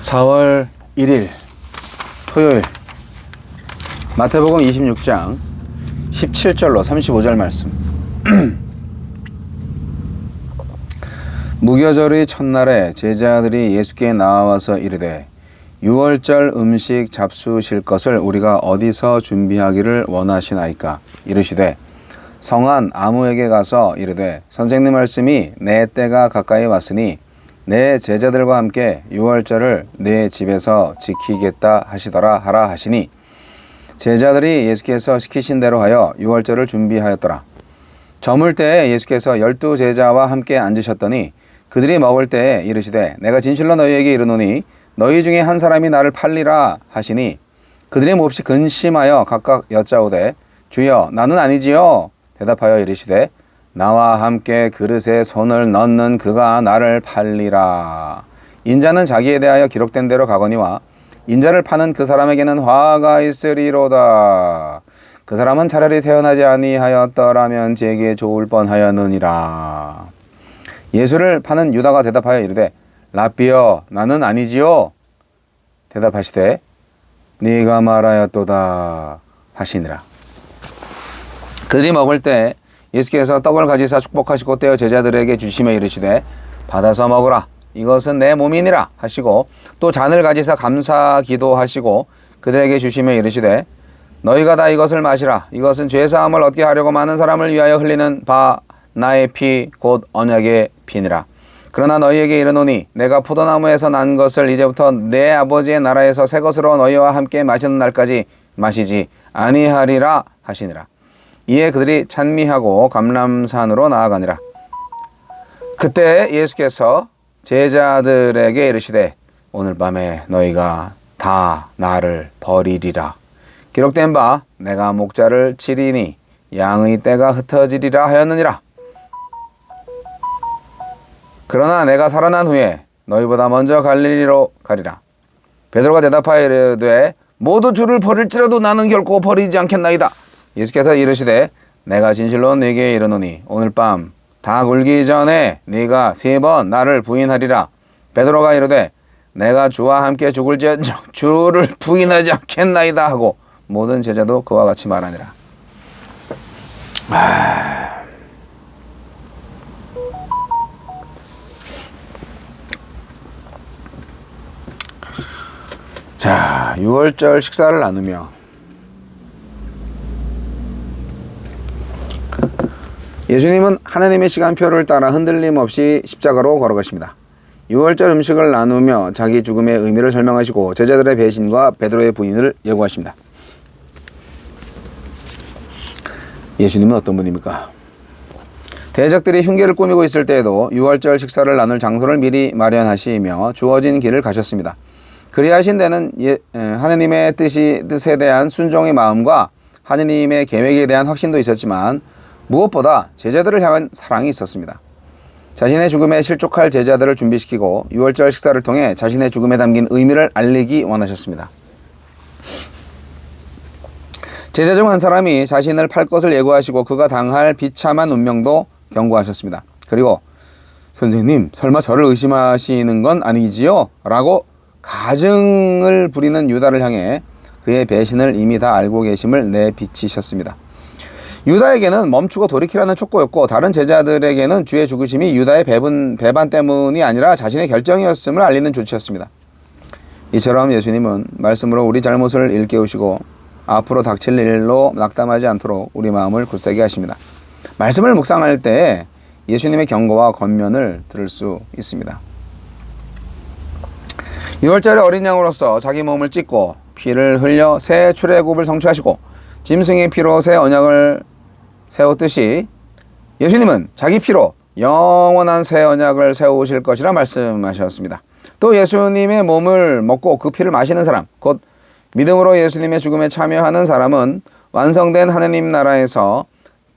4월 1일 토요일 마태복음 26장 17절로 35절 말씀. 무교절의 첫날에 제자들이 예수께 나와서 이르되 유월절 음식 잡수실 것을 우리가 어디서 준비하기를 원하시나이까? 이르시되 성한 아무에게 가서 이르되 선생님 말씀이 내 때가 가까이 왔으니 내 제자들과 함께 유월절을 내 집에서 지키겠다 하시더라 하라 하시니 제자들이 예수께서 시키신 대로 하여 유월절을 준비하였더라. 저물 때에 예수께서 12 제자와 함께 앉으셨더니 그들이 먹을 때에 이르시되 내가 진실로 너희에게 이르노니 너희 중에 한 사람이 나를 팔리라 하시니 그들이 몹시 근심하여 각각 여짜오되 주여 나는 아니지요. 대답하여 이르시되 나와 함께 그릇에 손을 넣는 그가 나를 팔리라. 인자는 자기에 대하여 기록된 대로 가거니와 인자를 파는 그 사람에게는 화가 있으리로다. 그 사람은 차라리 태어나지 아니하였더라면 제게 좋을 뻔하였느니라. 예수를 파는 유다가 대답하여 이르되 라삐여 나는 아니지요. 대답하시되 네가 말하였도다 하시니라. 그들이 먹을 때 예수께서 떡을 가지사 축복하시고 떼어 제자들에게 주시며 이르시되 받아서 먹으라 이것은 내 몸이니라 하시고 또 잔을 가지사 감사 기도하시고 그들에게 주시며 이르시되 너희가 다 이것을 마시라 이것은 죄사함을 얻게 하려고 많은 사람을 위하여 흘리는 바 나의 피 곧 언약의 피니라. 그러나 너희에게 이르노니 내가 포도나무에서 난 것을 이제부터 내 아버지의 나라에서 새 것으로 너희와 함께 마시는 날까지 마시지 아니하리라 하시니라. 이에 그들이 찬미하고 감람산으로 나아가니라. 그때 예수께서 제자들에게 이르시되 오늘 밤에 너희가 다 나를 버리리라. 기록된 바 내가 목자를 치리니 양의 떼가 흩어지리라 하였느니라. 그러나 내가 살아난 후에 너희보다 먼저 갈릴리로 가리라. 베드로가 대답하여 이르되 모두 주를 버릴지라도 나는 결코 버리지 않겠나이다. 예수께서 이르시되 내가 진실로 네게 이르노니 오늘 밤 닭 울기 전에 네가 3번 나를 부인하리라. 베드로가 이르되 내가 주와 함께 죽을지언정 주를 부인하지 않겠나이다 하고 모든 제자도 그와 같이 말하니라. 자, 6월절 식사를 나누며 예수님은 하나님의 시간표를 따라 흔들림 없이 십자가로 걸어가십니다. 6월절 음식을 나누며 자기 죽음의 의미를 설명하시고 제자들의 배신과 베드로의 부인을 예고하십니다. 예수님은 어떤 분입니까? 대적들이 흉계를 꾸미고 있을 때에도 6월절 식사를 나눌 장소를 미리 마련하시며 주어진 길을 가셨습니다. 그리하신 데는 하느님의 뜻에 대한 순종의 마음과 하느님의 계획에 대한 확신도 있었지만 무엇보다 제자들을 향한 사랑이 있었습니다. 자신의 죽음에 실족할 제자들을 준비시키고 6월절 식사를 통해 자신의 죽음에 담긴 의미를 알리기 원하셨습니다. 제자 중 한 사람이 자신을 팔 것을 예고하시고 그가 당할 비참한 운명도 경고하셨습니다. 그리고 선생님 설마 저를 의심하시는 건 아니지요? 라고 가증을 부리는 유다를 향해 그의 배신을 이미 다 알고 계심을 내비치셨습니다. 유다에게는 멈추고 돌이키라는 촉구였고 다른 제자들에게는 주의 죽으심이 유다의 배반 때문이 아니라 자신의 결정이었음을 알리는 조치였습니다. 이처럼 예수님은 말씀으로 우리 잘못을 일깨우시고 앞으로 닥칠 일로 낙담하지 않도록 우리 마음을 굳세게 하십니다. 말씀을 묵상할 때 예수님의 경고와 권면을 들을 수 있습니다. 6월절에 어린 양으로서 자기 몸을 찢고 피를 흘려 새 출애굽을 성취하시고 짐승의 피로 새 언약을 세웠듯이 예수님은 자기 피로 영원한 새 언약을 세우실 것이라 말씀하셨습니다. 또 예수님의 몸을 먹고 그 피를 마시는 사람, 곧 믿음으로 예수님의 죽음에 참여하는 사람은 완성된 하느님 나라에서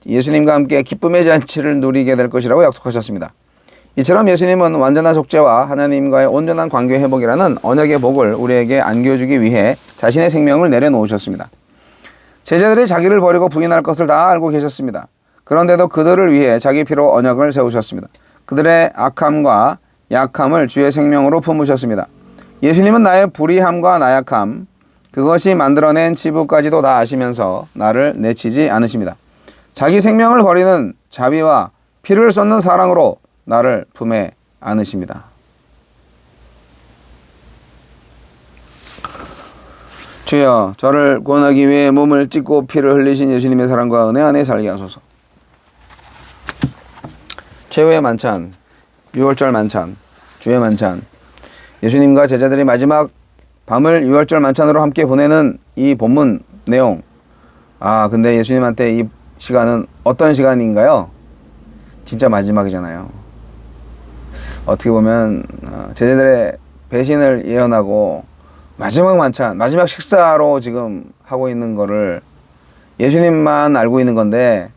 예수님과 함께 기쁨의 잔치를 누리게 될 것이라고 약속하셨습니다. 이처럼 예수님은 완전한 속죄와 하나님과의 온전한 관계 회복이라는 언약의 복을 우리에게 안겨주기 위해 자신의 생명을 내려놓으셨습니다. 제자들이 자기를 버리고 부인할 것을 다 알고 계셨습니다. 그런데도 그들을 위해 자기 피로 언약을 세우셨습니다. 그들의 악함과 약함을 주의 생명으로 품으셨습니다. 예수님은 나의 불의함과 나약함, 그것이 만들어낸 치부까지도 다 아시면서 나를 내치지 않으십니다. 자기 생명을 버리는 자비와 피를 쏟는 사랑으로 나를 품에 안으십니다. 주여, 저를 구원하기 위해 몸을 찢고 피를 흘리신 예수님의 사랑과 은혜 안에 살게 하소서. 최후의 만찬, 6월절 만찬, 주의 만찬, 예수님과 제자들이 마지막 밤을 6월절 만찬으로 함께 보내는 이 본문 내용. 근데 예수님한테 이 시간은 어떤 시간인가요? 진짜 마지막이잖아요. 어떻게 보면 제자들의 배신을 예언하고 마지막 만찬, 마지막 식사로 지금 하고 있는 거를 예수님만 알고 있는 건데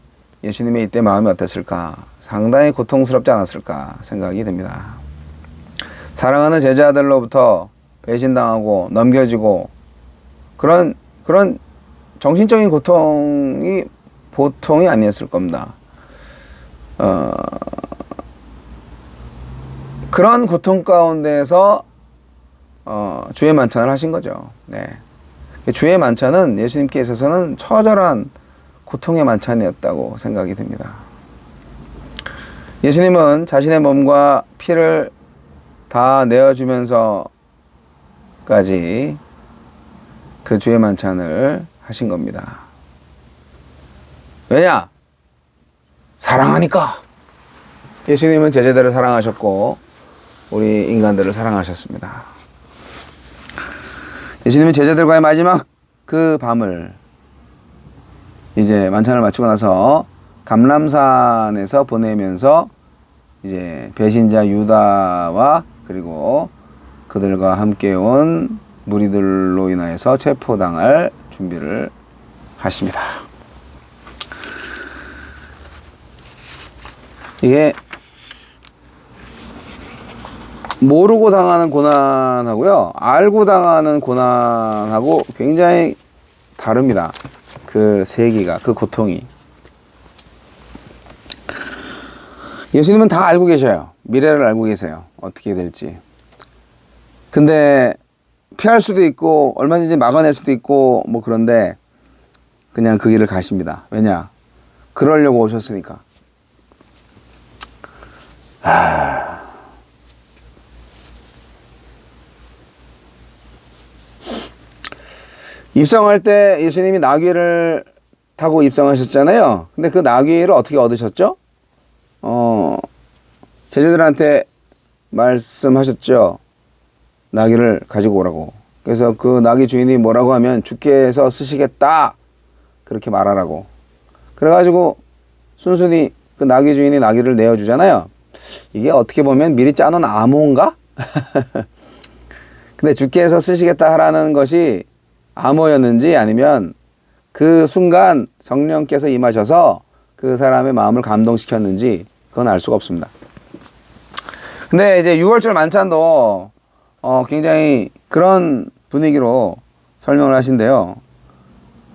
예수님의 이때 마음이 어땠을까? 상당히 고통스럽지 않았을까 생각이 듭니다. 사랑하는 제자들로부터 배신당하고 넘겨지고 그런 정신적인 고통이 보통이 아니었을 겁니다. 그런 고통 가운데서 주의 만찬을 하신 거죠. 네. 주의 만찬은 예수님께 있어서는 처절한 고통의 만찬이었다고 생각이 듭니다. 예수님은 자신의 몸과 피를 다 내어주면서까지 그 주의 만찬을 하신 겁니다. 왜냐? 사랑하니까. 예수님은 제자들을 사랑하셨고 우리 인간들을 사랑하셨습니다. 예수님은 제자들과의 마지막 그 밤을 이제 만찬을 마치고 나서 감람산에서 보내면서 이제 배신자 유다와 그리고 그들과 함께 온 무리들로 인하여서 체포당할 준비를 하십니다. 이게 모르고 당하는 고난하고요, 알고 당하는 고난하고 굉장히 다릅니다. 그 세기가, 그 고통이. 예수님은 다 알고 계셔요. 미래를 알고 계세요. 어떻게 될지. 근데 피할 수도 있고 얼마든지 막아낼 수도 있고 뭐 그런데 그냥 그 길을 가십니다. 왜냐? 그러려고 오셨으니까. 입성할 때 예수님이 나귀를 타고 입성하셨잖아요. 근데 그 나귀를 어떻게 얻으셨죠? 제자들한테 말씀하셨죠. 나귀를 가지고 오라고. 그래서 그 나귀 주인이 뭐라고 하면 주께서 쓰시겠다 그렇게 말하라고. 그래가지고 순순히 그 나귀 주인이 나귀를 내어주잖아요. 이게 어떻게 보면 미리 짜놓은 암호인가? 근데 주께서 쓰시겠다 하라는 것이 암호였는지 아니면 그 순간 성령께서 임하셔서 그 사람의 마음을 감동시켰는지 그건 알 수가 없습니다. 근데 이제 6월절 만찬도 굉장히 그런 분위기로 설명을 하신대요.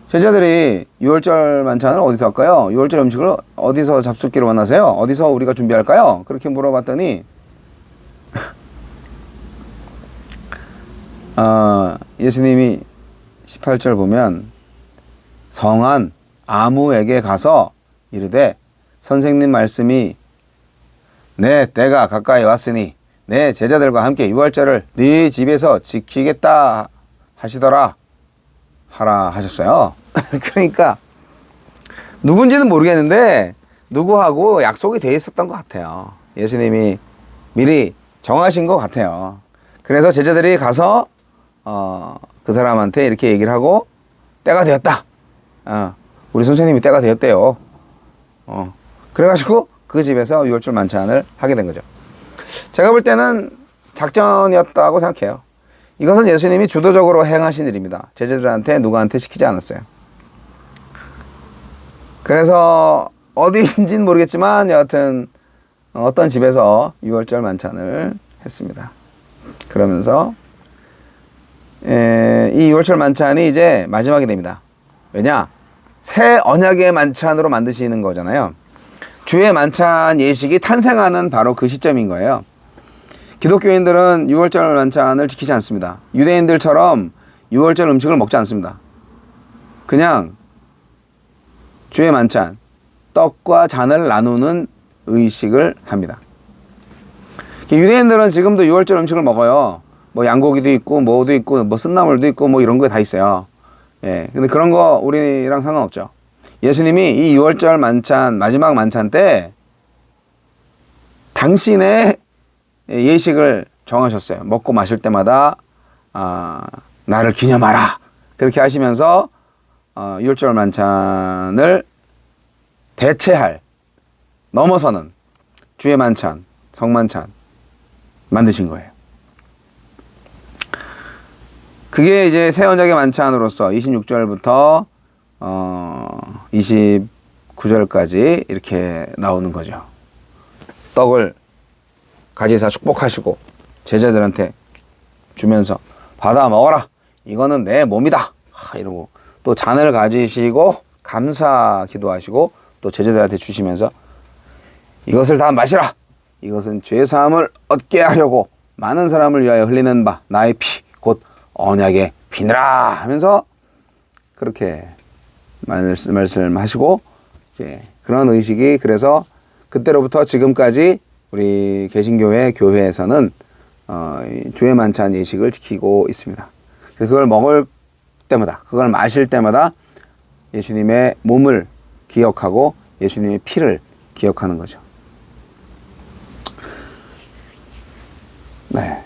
제자들이 6월절 만찬을 어디서 할까요? 6월절 음식을 어디서 잡숫기로 만나세요? 어디서 우리가 준비할까요? 그렇게 물어봤더니 예수님이 18절 보면 성한 아무에게 가서 이르되 선생님 말씀이 내 때가 가까이 왔으니 내 제자들과 함께 6월절을 네 집에서 지키겠다 하시더라 하라 하셨어요. 그러니까 누군지는 모르겠는데 누구하고 약속이 돼 있었던 것 같아요. 예수님이 미리 정하신 것 같아요. 그래서 제자들이 가서 그 사람한테 이렇게 얘기를 하고 때가 되었다. 우리 선생님이 때가 되었대요. 그래가지고 그 집에서 6월절 만찬을 하게 된 거죠. 제가 볼 때는 작전이었다고 생각해요. 이것은 예수님이 주도적으로 행하신 일입니다. 제자들한테 누구한테 시키지 않았어요. 그래서 어디인지는 모르겠지만 여하튼 어떤 집에서 6월절 만찬을 했습니다. 그러면서 이 6월절 만찬이 이제 마지막이 됩니다. 왜냐? 새 언약의 만찬으로 만드시는 거잖아요. 주의 만찬 예식이 탄생하는 바로 그 시점인 거예요. 기독교인들은 유월절 만찬을 지키지 않습니다. 유대인들처럼 유월절 음식을 먹지 않습니다. 그냥 주의 만찬, 떡과 잔을 나누는 의식을 합니다. 유대인들은 지금도 유월절 음식을 먹어요. 뭐 양고기도 있고 뭐도 있고 뭐 쓴나물도 있고 뭐 이런 거 다 있어요. 예. 근데 그런 거 우리랑 상관없죠. 예수님이 이 유월절 만찬, 마지막 만찬 때 당신의 예식을 정하셨어요. 먹고 마실 때마다 나를 기념하라. 그렇게 하시면서 유월절 만찬을 대체할, 넘어서는 주의 만찬, 성만찬 만드신 거예요. 그게 이제 새 언약의 만찬으로서 26절부터 29절까지 이렇게 나오는 거죠. 떡을 가지사 축복하시고 제자들한테 주면서 받아 먹어라. 이거는 내 몸이다. 이러고 또 잔을 가지시고 감사 기도하시고 또 제자들한테 주시면서 이것을 다 마시라. 이것은 죄 사함을 얻게 하려고 많은 사람을 위하여 흘리는 바 나의 피 곧 언약의 피니라 하면서 그렇게 말씀하시고 이제 그런 의식이 그래서 그때로부터 지금까지 우리 개신교회 교회에서는 주의 만찬 예식을 지키고 있습니다. 그걸 먹을 때마다 그걸 마실 때마다 예수님의 몸을 기억하고 예수님의 피를 기억하는 거죠. 네.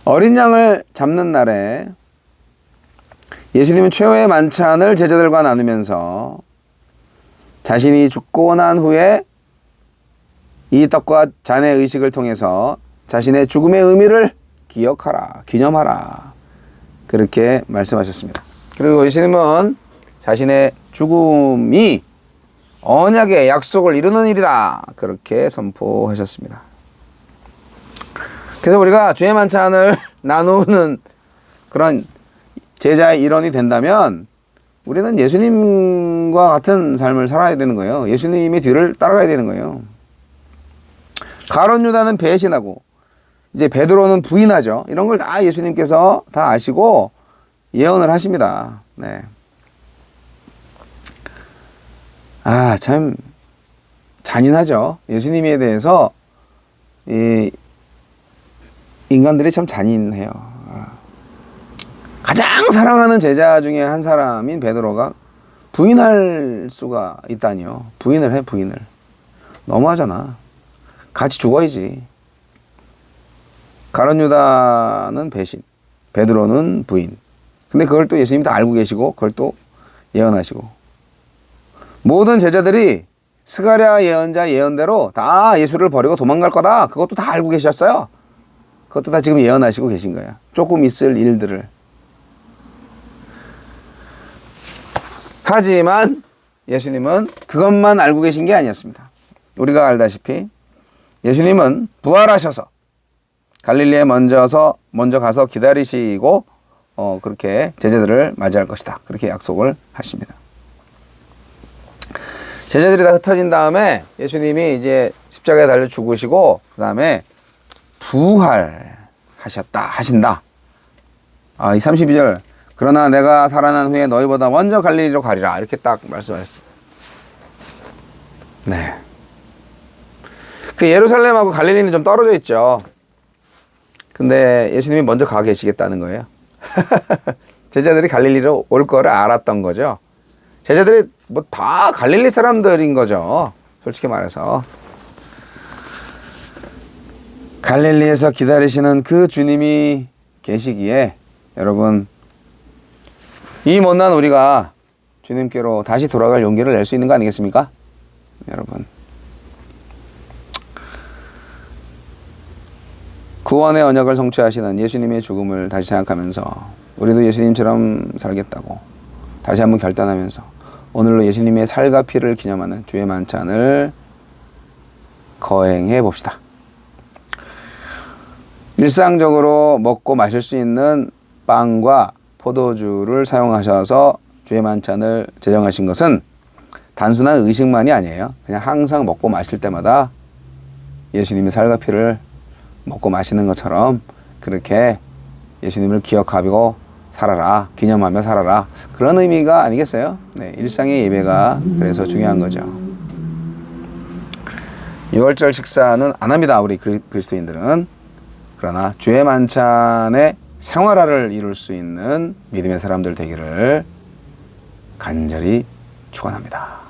어린 양을 잡는 날에 예수님은 최후의 만찬을 제자들과 나누면서 자신이 죽고 난 후에 이 떡과 잔의 의식을 통해서 자신의 죽음의 의미를 기억하라, 기념하라. 그렇게 말씀하셨습니다. 그리고 예수님은 자신의 죽음이 언약의 약속을 이루는 일이다. 그렇게 선포하셨습니다. 그래서 우리가 주의 만찬을 나누는 그런 제자의 일원이 된다면 우리는 예수님과 같은 삶을 살아야 되는 거예요. 예수님의 뒤를 따라가야 되는 거예요. 가룟 유다는 배신하고 이제 베드로는 부인하죠. 이런 걸 다 예수님께서 다 아시고 예언을 하십니다. 네. 참 잔인하죠. 예수님에 대해서 인간들이 참 잔인해요. 가장 사랑하는 제자 중에 한 사람인 베드로가 부인할 수가 있다니요. 부인을 해, 부인을. 너무하잖아. 같이 죽어야지. 가룟 유다는 배신, 베드로는 부인. 근데 그걸 또 예수님이 다 알고 계시고 그걸 또 예언하시고 모든 제자들이 스가랴 예언자 예언대로 다 예수를 버리고 도망갈 거다. 그것도 다 알고 계셨어요. 그것도 다 지금 예언하시고 계신 거야. 조금 있을 일들을. 하지만 예수님은 그것만 알고 계신 게 아니었습니다. 우리가 알다시피 예수님은 부활하셔서 갈릴리에 먼저 가서 기다리시고 그렇게 제자들을 맞이할 것이다. 그렇게 약속을 하십니다. 제자들이 다 흩어진 다음에 예수님이 이제 십자가에 달려 죽으시고 그 다음에 하신다. 이 32절 그러나 내가 살아난 후에 너희보다 먼저 갈릴리로 가리라 이렇게 딱 말씀하셨어요. 네. 그 예루살렘하고 갈릴리는 좀 떨어져 있죠. 근데 예수님이 먼저 가 계시겠다는 거예요. 제자들이 갈릴리로 올 거를 알았던 거죠. 제자들이 뭐 다 갈릴리 사람들인 거죠. 솔직히 말해서. 갈릴리에서 기다리시는 그 주님이 계시기에 여러분 이 못난 우리가 주님께로 다시 돌아갈 용기를 낼 수 있는 거 아니겠습니까? 여러분 구원의 언약을 성취하시는 예수님의 죽음을 다시 생각하면서 우리도 예수님처럼 살겠다고 다시 한번 결단하면서 오늘로 예수님의 살과 피를 기념하는 주의 만찬을 거행해 봅시다. 일상적으로 먹고 마실 수 있는 빵과 포도주를 사용하셔서 주의 만찬을 제정하신 것은 단순한 의식만이 아니에요. 그냥 항상 먹고 마실 때마다 예수님의 살과 피를 먹고 마시는 것처럼 그렇게 예수님을 기억하고 살아라, 기념하며 살아라, 그런 의미가 아니겠어요? 네, 일상의 예배가 그래서 중요한 거죠. 6월절 식사는 안 합니다, 우리 그리스도인들은. 그러나 주의 만찬의 생활화를 이룰 수 있는 믿음의 사람들 되기를 간절히 축원합니다.